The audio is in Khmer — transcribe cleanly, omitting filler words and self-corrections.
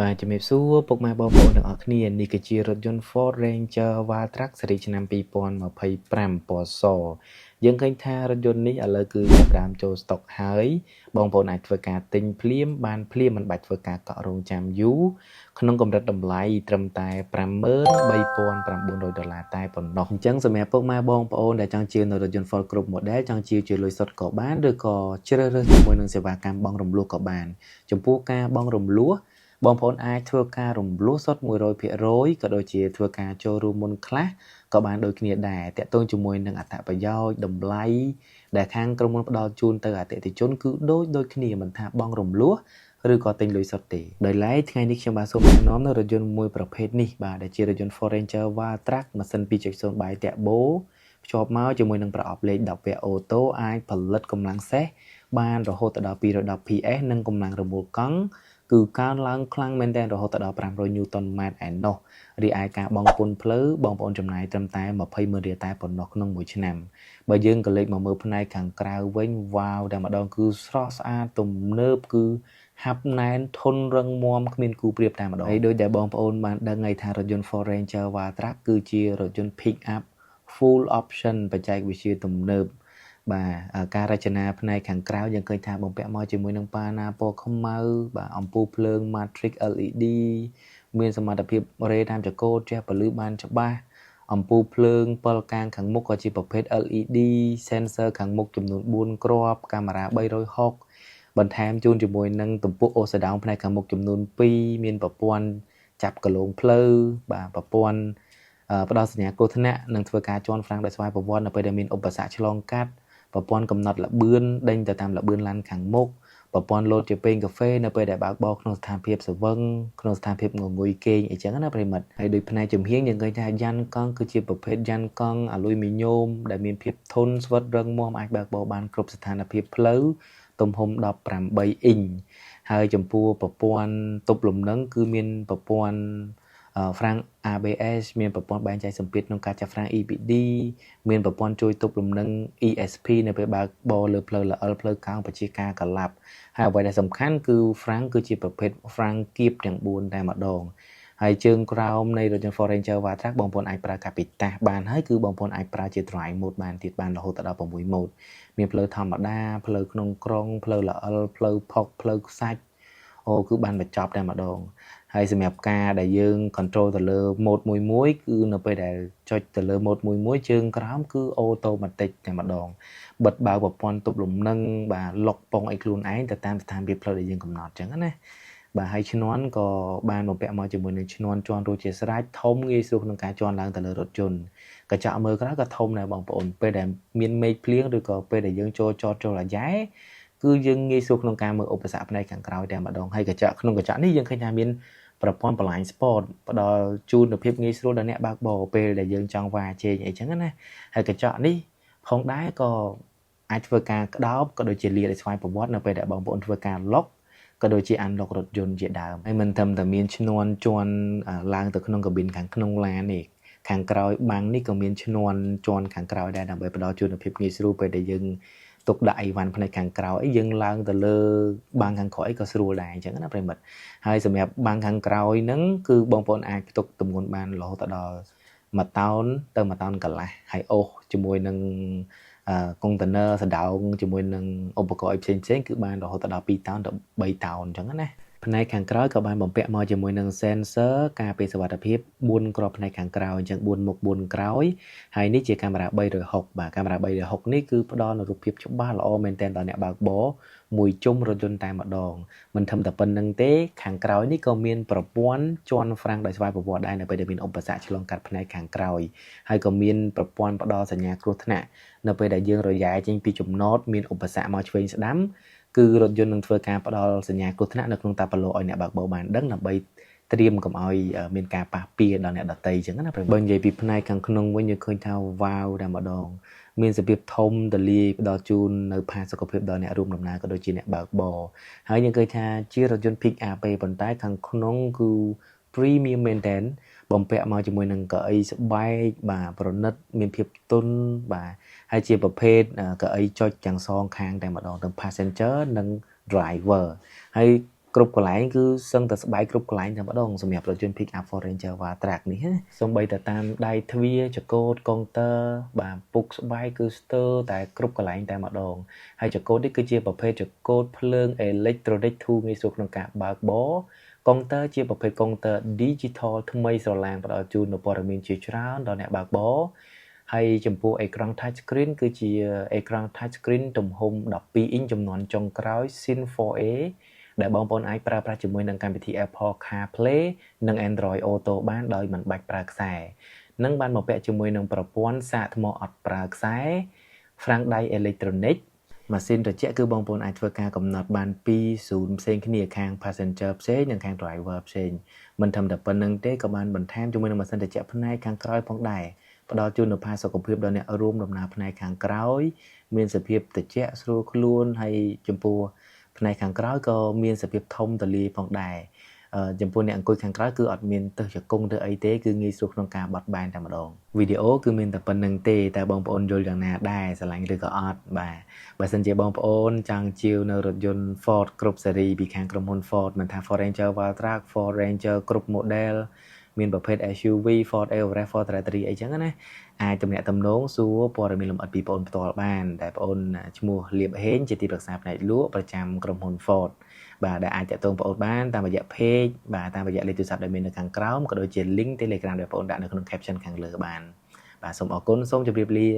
បាទជំរាបសួរពុកម៉ែបងប្អូនទាំងអស់គ្នានេះគឺជារថយន្ត Ford Ranger Wildtrak ស៊េរីឆ្នាំ2025ពណ៌សយើងឃើញថារថយន្តនេះឥឡូវគឺចាប់ផ្ដើមចូលស្តុកហើយបងប្អូនអាចធ្វើការទិញភ្លាមបានភ្លាមមិនបាច់ធ្វើការកក់រងចាំយូរក្នុងកម្រិតតម្លៃត្រឹមតែ$53,900តែប៉ុណ្ណោះអញ្ចឹងសម្រាប់ពុកម៉ែបងប្អូនដែលចង់ជឿនៅរថយន្ត Ford គ្រប់ model ចង់ជឿជាលុយសុទ្ធក៏បានឬក៏ជ្រើសរើសជាមួយនឹងសេវាកម្មបង់រំលោះក៏បានចំពោះការបង់រំលោះបងប្អូនអាចធ្វើការរំលោះសុទ្ធ 100% ក៏ដូចជាធ្វើការចូលរួមមុនខ្លះក៏បានដូចគ្នាដែរតាក់ទងជាមួយនឹងអត្ថប្រយោជន៍តម្លៃដែលខាងក្រុមហ៊ុនផ្ដល់ជូនទៅអតិថិជនគឺដូចគ្នាមិនថាបង់រំលោះឬក៏ទិញលុយសុទ្ធទេដោយឡែកថ្ងៃនេះខ្ញុំបាទសូមណែនាំនៅរថយន្តមួយប្រភេទនេះបាទដែលជារថយន្ត Ford Ranger Wildtrak ម៉ាស៊ីន 2.0 បាយតាក់បូភ្ជាប់មកជាមួយនឹងប្រអប់លេខ10វគ្គអូតូអាចផលិតកម្លាំងសេសបានរហូតដល់210 PS និងកម្លាំងរមុលកង់គឺកើនឡើងខ្លាំងមែនទែនរហូតដល់500 Newton meters ឯណោះរីឯការបង់ពន្ធផ្លូវបងប្អូនចំណាយត្រឹមតែ$20,000តែប៉ុណ្ណោះក្នុងមួយឆ្នាំបើយើងក៏លេចមកមើលផ្នែកខាងក្រៅវិញវ៉ាវតែម្ដងគឺស្រស់ស្អាតទំនើបគឺហាប់ណែនធន់រឹងមាំគ្មានគូប្រៀបតែម្ដងហើយដោយដែលបងប្អូនបានដឹងហើយថារថយន្ត Ford Ranger Wildtrak គឺជារថយន្ត pick up full option បច្ចេកវិទ្យាទំនើបបាទការរចនាផ្នែកខាងក្រៅយើងឃើញថាបំពាក់មកជាមួយនឹងប៉ាណាពណ៌ខ្មៅបាទអំពូលភ្លើង matrix LED មានសមត្ថភាពរេតាមចង្កូតជះពន្លឺបានច្បាស់អំពូលភ្លើង7កាងខាងមុខក៏ជាប្រភេទ LED sensor ខាងមុខចំនួន4គ្រាប់កាមេរ៉ា360បន្ថែមជូនជាមួយនឹងទំពក់អូសដោងផ្នែកខាងមុខចំនួន2មានប្រព័ន្ធចាប់កលងផ្លូវបាទប្រព័ន្ធផ្ដល់សញ្ញាគ្រោះថ្នាក់និងធ្វើការជន់ហ្វ្រាំងដោយស្វ័យប្រវត្តិនៅពេលដែលមានឧបសគ្គឆ្លងកាត់ប្រព័ន្ធកំណត់ល្បឿនដេញទៅតាមល្បឿនឡានខាងមុខប្រព័ន្ធលោតជាពែងកាហ្វេនៅពេលដែលបើកបរក្នុងស្ថានភាពស្វឹងក្នុងស្ថានភាពងងុយគេងអីចឹងណាប្រិមិត្តហើយដោយផ្នែកចំហៀងយើងឃើញថាយ៉ានកង់គឺជាប្រភេទយ៉ានកង់អាលុយមីញ៉ូមដែលមានភាពធន់ស្វិតរឹងមាំអាចបើកបរបានគ្រប់ស្ថានភាពផ្លូវទំហំ18អ៊ីងហើយចំពោះប្រព័ន្ធទប់លំនឹងគឺមានប្រព័ន្ធហ្វ្រាំង ABS មានប្រព័ន្ធបែងចែកសម្ពាធក្នុងការចាប់ហ្វ្រាំង EBD មានប្រព័ន្ធជួយទប់លំនឹង ESP នៅពេលបើកបរលើផ្លូវល្អិតផ្លូវកោងបញ្ជាការកឡាប់ហើយអ្វីដែលសំខាន់គឺហ្វ្រាំងគឺជាប្រភេទហ្វ្រាំងគៀបទាំង4តែម្ដងហើយជើងក្រោមនៃរថយន្ត Ford Ranger Wildtrak បងប្អូនអាចប្រើកាពីតាសបានហើយគឺបងប្អូនអាចប្រើជា drive mode បានទៀតបានរហូតដល់6 mode មានផ្លូវធម្មតាផ្លូវក្នុងក្រុងផ្លូវល្អិតផ្លូវផុកផ្លូវខ្សាច់គឺបានបញ្ចប់តែម្ដងហើយសម្រាប់ការដែលយើង control ទៅលើ mode មួយគឺនៅពេលដែលចុចទៅលើ mode មួយជើងក្រោមគឺ automatic តែម្ដងបិទបើកប្រព័ន្ធទប់លំនឹងបាទលុកពងឲ្យខ្លួនឯងទៅតាមស្ថានភាពផ្លូវដែលយើងកំណត់អញ្ចឹងណាបាទហើយឈ្នាន់ក៏បានបំពាក់មកជាមួយនឹងឈ្នាន់ជាន់រួចជាស្រេចធំងាយស្រួលក្នុងការជាន់ឡើងទៅលើរថយន្តកញ្ចក់មើលក្រៅក៏ធំដែរបងប្អូនពេលដែលមានមេឃភ្លៀងឬក៏ពេលដែលយើងចូលចតចូលអាយ៉ែគឺយើងងាយស្រួលក្នុងការមើលឧបសគ្គផ្នែកខាងក្រោយតែម្ដងហើយកញ្ចក់ក្នុងកញ្ចក់នេះយើងឃើញថាមានប្រព័ន្ធ blind spot ផ្ដល់ជូននូវភាពងាយស្រួលដល់អ្នកបើកបរពេលដែលយើងចង់វ៉ាជែងអីចឹងណាហើយកញ្ចក់នេះផងដែរក៏អាចធ្វើការក្តោបក៏ដូចជាលាតឲ្យស្វ័យប្រវត្តិនៅពេលដែលបងប្អូនធ្វើការ lock ក៏ដូចជា unlock រថយន្តជាដើមហើយមិនត្រឹមតែមានឈ្នាន់ជាន់ឡើងទៅក្នុងកាប៊ីនខាងក្នុងឡាននេះខាងក្រោយបាំងនេះក៏មានឈ្នាន់ជាន់ខាងក្រោយដែរដើម្បីផ្ដល់ជូននូវភាពងាយស្រួលពេលដែលយើងទុកដាក់អីវ៉ាន់ផ្នែកខាងក្រោយយើងឡើងទៅលើបាំងខាងក្រោយក៏ស្រួលដែរអញ្ចឹងណាប្រិមិត្តហើយសម្រាប់បាំងខាងក្រោយហ្នឹងគឺបងប្អូនអាចផ្ទុកទម្ងន់បានរហូតដល់1តោនទៅ1តោនកន្លះហើយអូសជាមួយនឹងកុងតឺន័រសណ្ដោងជាមួយនឹងឧបករណ៍ផ្សេងគឺបានរហូតដល់2តោនទៅ3តោនអញ្ចឹងណាផ្នែកខាងក្រោយក៏បានបំពាក់មកជាមួយនឹង sensor ការពារសុវត្ថិភាព4គ្រាប់ផ្នែកខាងក្រោយអញ្ចឹង4មុខ4ក្រោយហើយនេះជាកាមេរ៉ា360បាទកាមេរ៉ា360នេះគឺផ្ដល់នូវរូបភាពច្បាស់ល្អមែនទែនដល់អ្នកបើកបរមួយជុំរថយន្តតែម្ដងមិនធំតែប៉ុណ្្នឹងទេខាងក្រោយនេះក៏មានប្រព័ន្ធជាន់ហ្វ្រាំងដោយស្វ័យប្រវត្តិដែរនៅពេលដែលមានឧបសគ្គឆ្លងកាត់ផ្នែកខាងក្រោយហើយក៏មានប្រព័ន្ធផ្ដល់សញ្ញាគ្រោះថ្នាក់នៅពេលដែលយើងរយ៉ាចេញពីចំណតមានឧបសគ្គមកឆ្វេងស្ដាំគឺរថយន្តនឹងធ្វើការផ្ដល់សញ្ញាគ្រោះថ្នាក់នៅក្នុងតាប៉ាឡូឲ្យអ្នកបើកបរបានដឹងដើម្បីត្រៀមកុំឲ្យមានការប៉ះពាល់ដល់អ្នកដទៃអញ្ចឹងណាបើនិយាយពីផ្នែកខាងក្នុងវិញយើងឃើញថាវ៉ាវតែម្ដងមានសភាពធំទលាយផ្ដល់ជូននៅផាសុកភាពដល់អ្នករួមដំណើរក៏ដូចជាអ្នកបើកបរហើយយើងឃើញថាជារថយន្ត pick up ទេប៉ុន្តែខាងក្នុងគឺ premium មែនទែនបំពាក់មកជាមួយនឹងកៅអីស្បែកបាទប្រណិតមានភាពទន់បាទហើយជាប្រភេទកៅអីចុចទាំងសងខាងតែម្ដងទាំង passenger និង driver ហើយក គ្រប់កន្លែងគឺសឹងតែស្បែកគ្រប់កន្លែងតែម្ដងសម្រាប់រថយន្ត pick up Ford Ranger Wildtrak នេះណាសូម្បីតែតាមដៃទ្វារចង្កូតកុងទ័របាទពុកស្បែកគឺស្ទើរតែគ្រប់កន្លែងតែម្ដងហើយចង្កូតនេះគឺជាប្រភេទចង្កូតភ្លើងអេឡិចត្រូនិកធូរងាយស្រួលក្នុងការបើកបរកុងទ័រជាប្រភេទកុងទ័រ Digital ថ្មីស្រឡាងផ្ដល់ជូននូវព័ត៌មានជាច្រើនដល់អ្នកបើកបរហើយចំពោះអេក្រង់ touch screen គឺជាអេក្រង់ touch screen ទំហំ12 inch ចំនួនចុងក្រោយ Syn 4A ដែលបងប្អូនអាចប្រើប្រាស់ជាមួយនឹងកម្មវិធី Apple CarPlay និង Android Auto បានដោយមិនបាច់ប្រើខ្សែនិងបានមកពាក់ជាមួយនឹងប្រព័ន្ធសាកថ្មអត់ប្រើខ្សែហ្វ្រាំងដៃអេឡិចត្រូនិកម៉ាស៊ីនត្រជាក់គឺបងប្អូនអាចធ្វើការកំណត់បានពីរស៊ូនផ្សេងគ្នាខាង passenger ផ្សេងនិងខាង driver ផ្សេងមិនត្រឹមតែប៉ុណ្្នឹងទេក៏បានបន្ថែមជាមួយនឹងម៉ាស៊ីនត្រជាក់ផ្នែកខាងក្រោយផងដែរផ្ដល់ជូននូវផាសុកភាពដល់អ្នករួមដំណើរផ្នែកខាងក្រោយមានសភាពត្រជាក់ស្រួលខ្លួនហើយចំពោះផ្នែកខាងក្រោយក៏មានសភាពធំទូលាយផងដែរចំពោះអ្នកអង្គុយខាងក្រោយគឺអត់មានទើសជង្គង់ទៅអីទេគឺងាយស្រួលក្នុងការបត់បែនតែម្ដងវីដេអូគឺមានតែប៉ុណ្្នឹងទេតែបងប្អូនយល់យ៉ាងណាដែរស្រឡាញ់ឬក៏អត់បាទបើសិនជាបងប្អូនចង់ជាវនៅរថយន្ត Ford គ្រប់ស៊េរីពីខាងក្រុមហ៊ុន Ford មិនថា Ford Ranger Wildtrak Ford Ranger គ្រប់ model មានប្រភេទ SUV Ford Everest Ford Ranger អីចឹងណាអាចទំនាក់ទំនងសួរព័ត៌មានលម្អិតពីបងប្អូនផ្ទាល់បានតែបងប្អូនឈ្មោះលៀបហេងជាទីប្រឹក្សាផ្នែកលក់ប្រចាំក្រុមហ៊ុន Ford បាទដែលអាចតាក់ទងបងប្អូនបានតាមរយៈ page បាទតាមរយៈលេខទូរស័ព្ទដែលមាននៅខាងក្រោមក៏ដូចជា link Telegram ដែលបងប្អូនដាក់នៅក្នុង caption ខាងលើបានបាទសូមអរគុណសូមជម្រាបលា